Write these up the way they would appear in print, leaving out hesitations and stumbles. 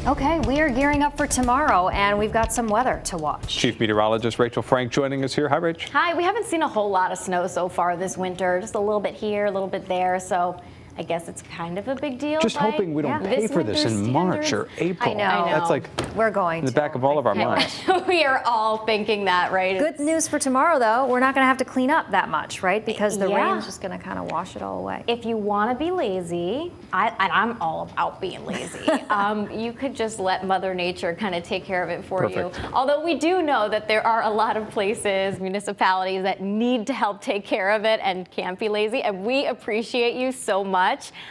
Okay, we are gearing up for tomorrow, and we've got some weather to watch. Chief Meteorologist Rachel joining us here. Hi, Rach. Hi, we haven't seen a whole lot of snow so far this winter, just a little bit here, a little bit there, so I guess it's kind of a big deal. Just hoping we don't pay for this in March or April. I know. That's like we're going in the back of all of our minds. We are all thinking that, right? Good news for tomorrow, though. We're not going to have to clean up that much, right? Because the rain's just going to kind of wash it all away. If you want to be lazy, and I'm all about being lazy, you could just let Mother Nature kind of take care of it for you. Although we do know that there are a lot of places, municipalities that need to help take care of it and can't be lazy, and we appreciate you so much.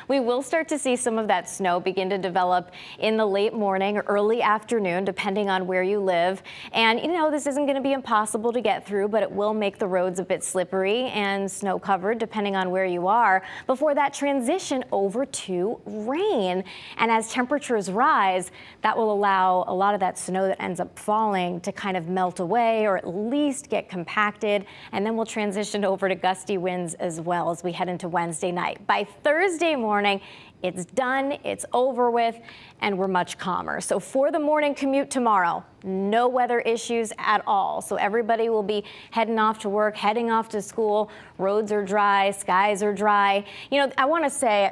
We will start to see some of that snow begin to develop in the late morning or early afternoon, depending on where you live. And you know, this isn't going to be impossible to get through, but it will make the roads a bit slippery and snow covered, depending on where you are, before that transition over to rain. And as temperatures rise, that will allow a lot of that snow that ends up falling to kind of melt away or at least get compacted. And then we'll transition over to gusty winds as well as we head into Wednesday night. By Thursday morning, it's done, it's over with, and we're much calmer. So for the morning commute tomorrow, no weather issues at all. So everybody will be heading off to work, heading off to school. Roads are dry, skies are dry. You know, I want to say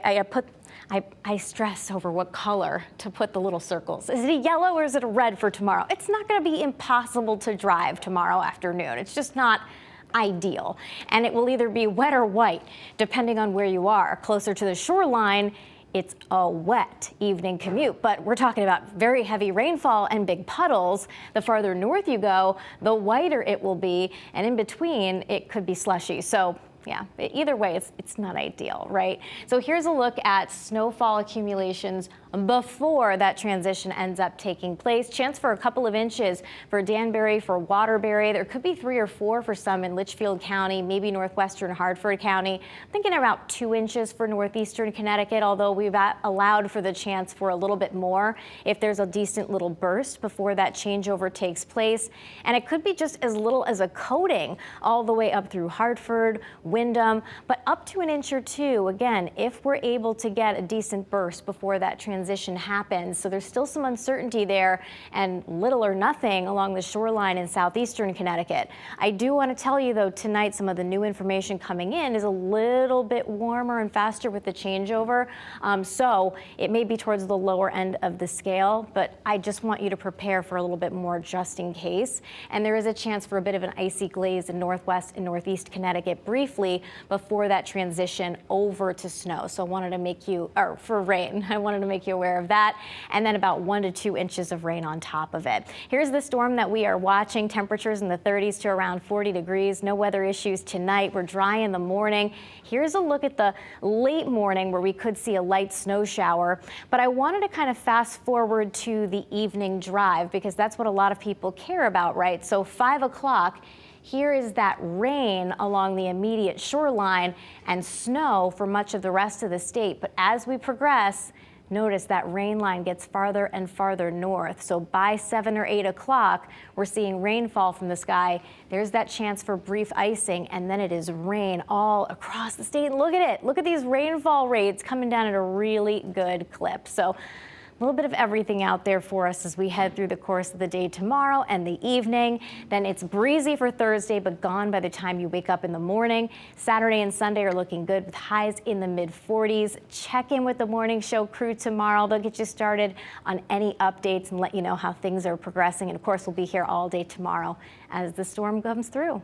I stress over what color to put the little circles. Is it a yellow or is it a red for tomorrow? It's not going to be impossible to drive tomorrow afternoon. It's just not ideal. And it will either be wet or white, depending on where you are. Closer to the shoreline, it's a wet evening commute, but we're talking about very heavy rainfall and big puddles. The farther north you go, the whiter it will be, and in between, it could be slushy. So yeah, either way, it's not ideal, right? So here's a look at snowfall accumulations before that transition ends up taking place. Chance for a couple of inches for Danbury, for Waterbury. There could be 3 or 4 for some in Litchfield County, maybe northwestern Hartford County. I'm thinking about 2 inches for northeastern Connecticut, although we've allowed for the chance for a little bit more if there's a decent little burst before that changeover takes place. And it could be just as little as a coating all the way up through Hartford, Wyndham, but up to 1 inch or 2, again, if we're able to get a decent burst before that transition happens. So there's still some uncertainty there and little or nothing along the shoreline in southeastern Connecticut. I do want to tell you, though, tonight some of the new information coming in is a little bit warmer and faster with the changeover. So it may be towards the lower end of the scale, but I just want you to prepare for a little bit more just in case. And there is a chance for a bit of an icy glaze in northwest and northeast Connecticut briefly before that transition over to snow. So I wanted to make you, or for rain, I wanted to make you aware of that, and then about 1 to 2 inches of rain on top of it. Here's the storm that we are watching. Temperatures in the 30s to around 40 degrees. No weather issues tonight. We're dry in the morning. Here's a look at the late morning where we could see a light snow shower, but I wanted to kind of fast forward to the evening drive because that's what a lot of people care about, right? So 5 o'clock, here is that rain along the immediate shoreline and snow for much of the rest of the state. But as we progress, notice that rain line gets farther and farther north. So by 7 or 8 o'clock, we're seeing rainfall from the sky. There's that chance for brief icing, and then it is rain all across the state. Look at it. Look at these rainfall rates coming down at a really good clip. So a little bit of everything out there for us as we head through the course of the day tomorrow and the evening. Then it's breezy for Thursday, but gone by the time you wake up in the morning. Saturday and Sunday are looking good with highs in the mid-40s. Check in with the morning show crew tomorrow. They'll get you started on any updates and let you know how things are progressing. And of course, we'll be here all day tomorrow as the storm comes through.